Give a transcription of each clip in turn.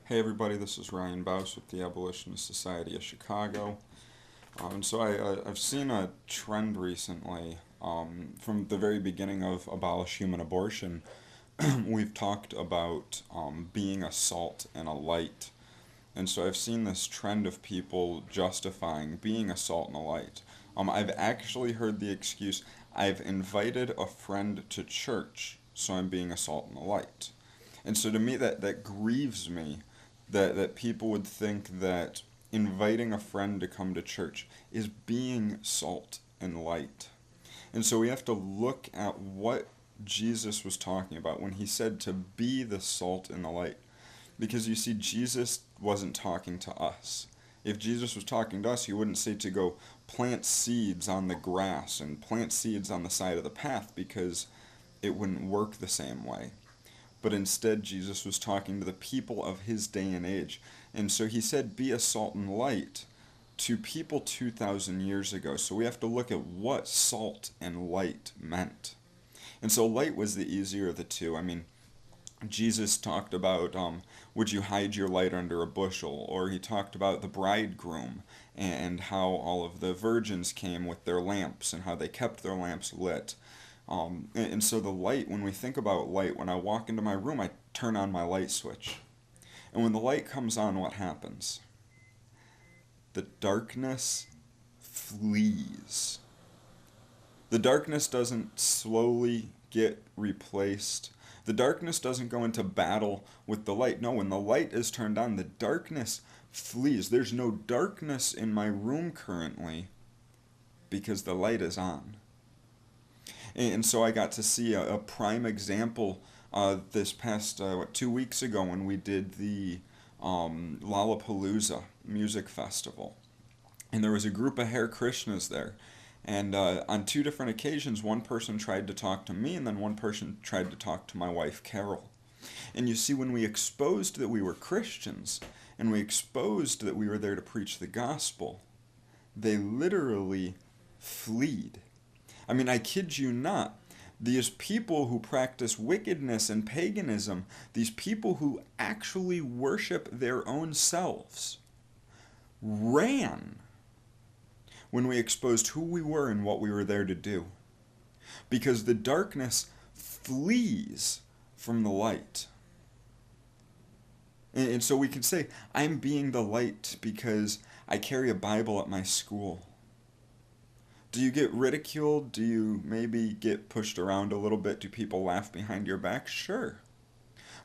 Hey everybody, this is Ryan Baus with the Abolitionist Society of Chicago. I've seen a trend recently from the very beginning of Abolish Human Abortion. We've talked about being a salt and a light. And so I've seen this trend of people justifying being a salt and a light. I've actually heard the excuse, I've invited a friend to church, so I'm being a salt and a light. And so to me, that grieves me that people would think that inviting a friend to come to church is being salt and light. And so we have to look at what Jesus was talking about when he said to be the salt and the light. Because you see, Jesus wasn't talking to us. If Jesus was talking to us, he wouldn't say to go plant seeds on the grass and plant seeds on the side of the path because it wouldn't work the same way. But instead, Jesus was talking to the people of his day and age. And so he said, be a salt and light to people 2,000 years ago. So we have to look at what salt and light meant. And so light was the easier of the two. I mean, Jesus talked about, would you hide your light under a bushel? Or he talked about the bridegroom and how all of the virgins came with their lamps and how they kept their lamps lit. And so the light, when we think about light, when I walk into my room, I turn on my light switch. And when the light comes on, what happens? The darkness flees. The darkness doesn't slowly get replaced. The darkness doesn't go into battle with the light. No, when the light is turned on, the darkness flees. There's no darkness in my room currently because the light is on. And so I got to see a prime example this past 2 weeks ago when we did the Lollapalooza music festival. And there was a group of Hare Krishnas there. And on two different occasions, one person tried to talk to me, and then one person tried to talk to my wife, Carol. And you see, when we exposed that we were Christians, and we exposed that we were there to preach the gospel, they literally fleed. I mean, I kid you not. These people who practice wickedness and paganism, these people who actually worship their own selves, ran when we exposed who we were and what we were there to do. Because the darkness flees from the light. And so we can say, I'm being the light because I carry a Bible at my school. Do you get ridiculed? Do you maybe get pushed around a little bit? Do people laugh behind your back? Sure.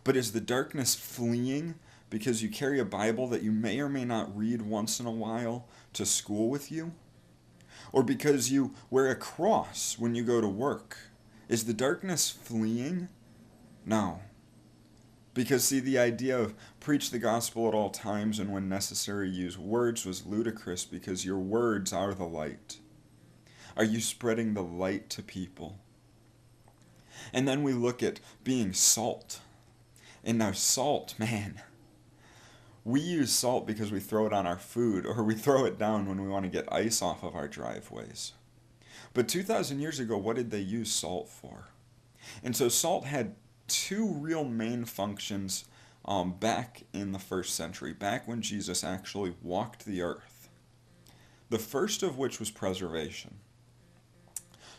But is the darkness fleeing because you carry a Bible that you may or may not read once in a while to school with you? Or because you wear a cross when you go to work? Is the darkness fleeing? No. Because, see, the idea of preach the gospel at all times and when necessary use words was ludicrous because your words are the light. Are you spreading the light to people? And then we look at being salt. And now salt, man. We use salt because we throw it on our food, or we throw it down when we want to get ice off of our driveways. But 2,000 years ago, what did they use salt for? And so salt had two real main functions back in the first century, back when Jesus actually walked the earth. The first of which was preservation.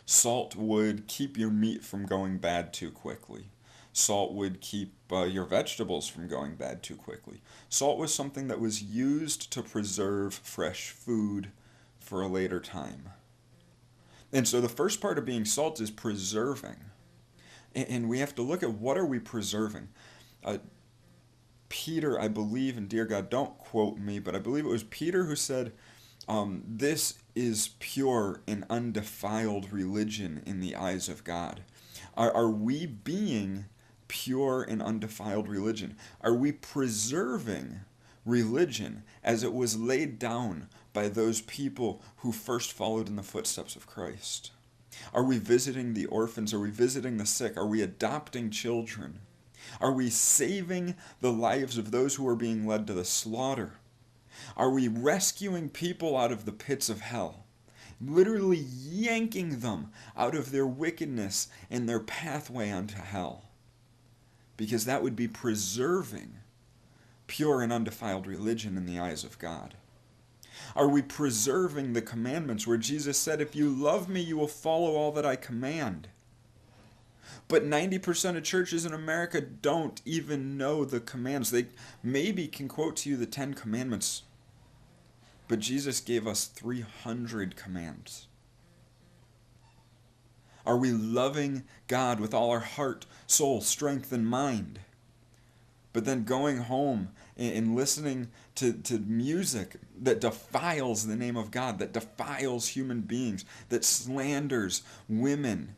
Salt would keep your meat from going bad too quickly. Salt would keep your vegetables from going bad too quickly. Salt was something that was used to preserve fresh food for a later time. And so the first part of being salt is preserving. And we have to look at what are we preserving. Peter, I believe, and dear God, don't quote me, but I believe it was Peter who said, this is pure and undefiled religion in the eyes of God. Are we being pure and undefiled religion? Are we preserving religion as it was laid down by those people who first followed in the footsteps of Christ? Are we visiting the orphans? Are we visiting the sick? Are we adopting children? Are we saving the lives of those who are being led to the slaughter? Are we rescuing people out of the pits of hell? Literally yanking them out of their wickedness and their pathway onto hell. Because that would be preserving. pure and undefiled religion in the eyes of God? Are we preserving the commandments where Jesus said, if you love me, you will follow all that I command? But 90% of churches in America don't even know the commands. They maybe can quote to you the 10 commandments, but Jesus gave us 300 commands. Are we loving God with all our heart, soul, strength, and mind? But then going home and listening to music that defiles the name of God, that defiles human beings, that slanders women.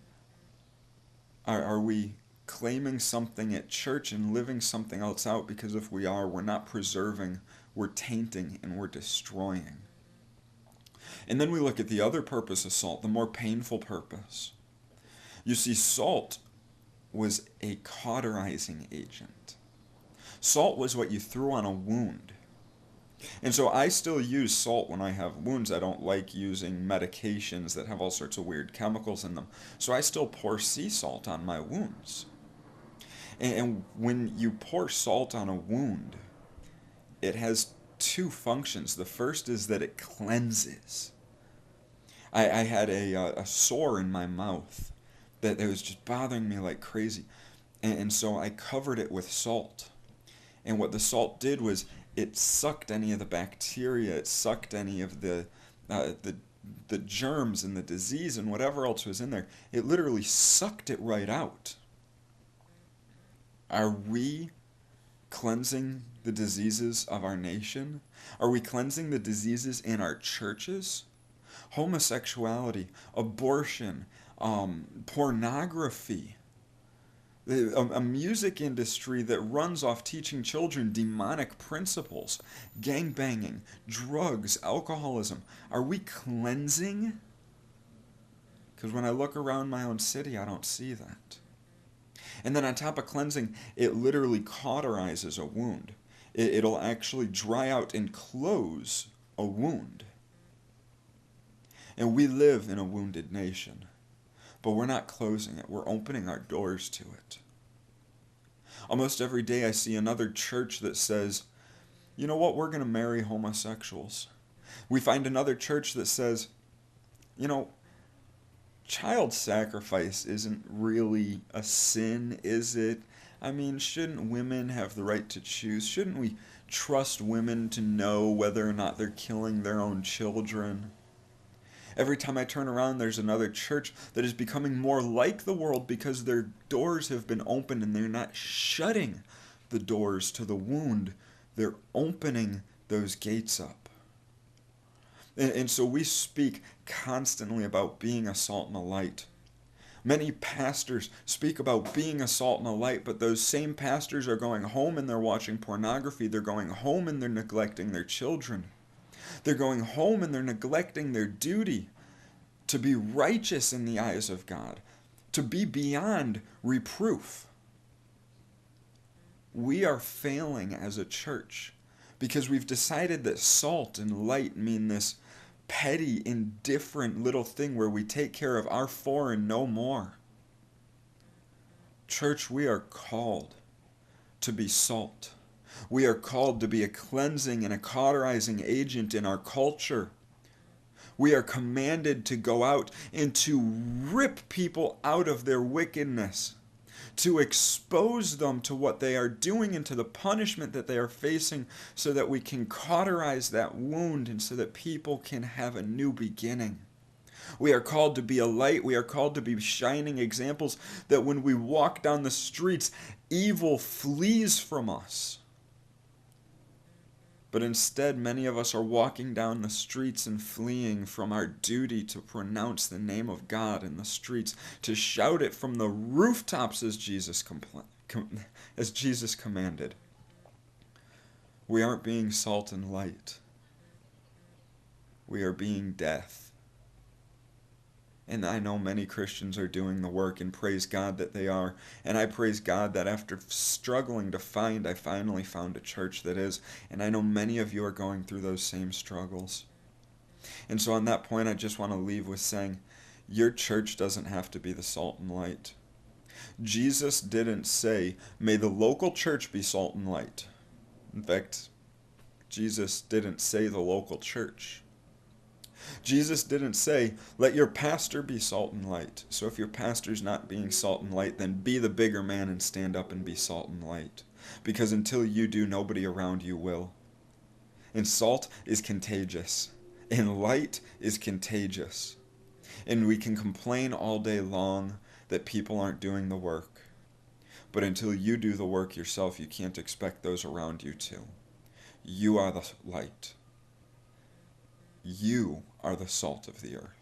Are we claiming something at church and living something else out? Because if we are, we're not preserving, we're tainting, and we're destroying. And then we look at the other purpose of salt, the more painful purpose. You see, salt was a cauterizing agent. Salt was what you threw on a wound. And so I still use salt when I have wounds. I don't like using medications that have all sorts of weird chemicals in them. So I still pour sea salt on my wounds. And when you pour salt on a wound, it has two functions. The first is that it cleanses. I had a sore in my mouth that was just bothering me like crazy. And so I covered it with salt. And what the salt did was it sucked any of the bacteria, it sucked any of the germs and the disease and whatever else was in there. It literally sucked it right out. Are we cleansing the diseases of our nation? Are we cleansing the diseases in our churches? Homosexuality, abortion, pornography. A music industry that runs off teaching children demonic principles, gangbanging, drugs, alcoholism. Are we cleansing? Because when I look around my own city, I don't see that. And then on top of cleansing, it literally cauterizes a wound. It'll actually dry out and close a wound. And we live in a wounded nation. But we're not closing it. We're opening our doors to it. Almost every day I see another church that says, you know what, we're going to marry homosexuals. We find another church that says, you know, child sacrifice isn't really a sin, is it? I mean, shouldn't women have the right to choose? Shouldn't we trust women to know whether or not they're killing their own children? Every time I turn around, there's another church that is becoming more like the world because their doors have been opened and they're not shutting the doors to the wound. They're opening those gates up. And so we speak constantly about being a salt and a light. Many pastors speak about being a salt and a light, but those same pastors are going home and they're watching pornography. They're going home and they're neglecting their children. They're going home and they're neglecting their duty to be righteous in the eyes of God, to be beyond reproof. We are failing as a church because we've decided that salt and light mean this petty, indifferent little thing where we take care of our four and no more. Church, we are called to be salt. We are called to be a cleansing and a cauterizing agent in our culture. We are commanded to go out and to rip people out of their wickedness, to expose them to what they are doing and to the punishment that they are facing so that we can cauterize that wound and so that people can have a new beginning. We are called to be a light. We are called to be shining examples that when we walk down the streets, evil flees from us. But instead, many of us are walking down the streets and fleeing from our duty to pronounce the name of God in the streets, to shout it from the rooftops as Jesus commanded. We aren't being salt and light. We are being death. And I know many Christians are doing the work, and praise God that they are. And I praise God that after struggling to find, I finally found a church that is. And I know many of you are going through those same struggles. And so on that point, I just want to leave with saying, your church doesn't have to be the salt and light. Jesus didn't say, may the local church be salt and light. In fact, Jesus didn't say the local church. Jesus didn't say, let your pastor be salt and light. So if your pastor's not being salt and light, then be the bigger man and stand up and be salt and light. Because until you do, nobody around you will. And salt is contagious. And light is contagious. And we can complain all day long that people aren't doing the work. But until you do the work yourself, you can't expect those around you to. You are the light. You are the salt of the earth.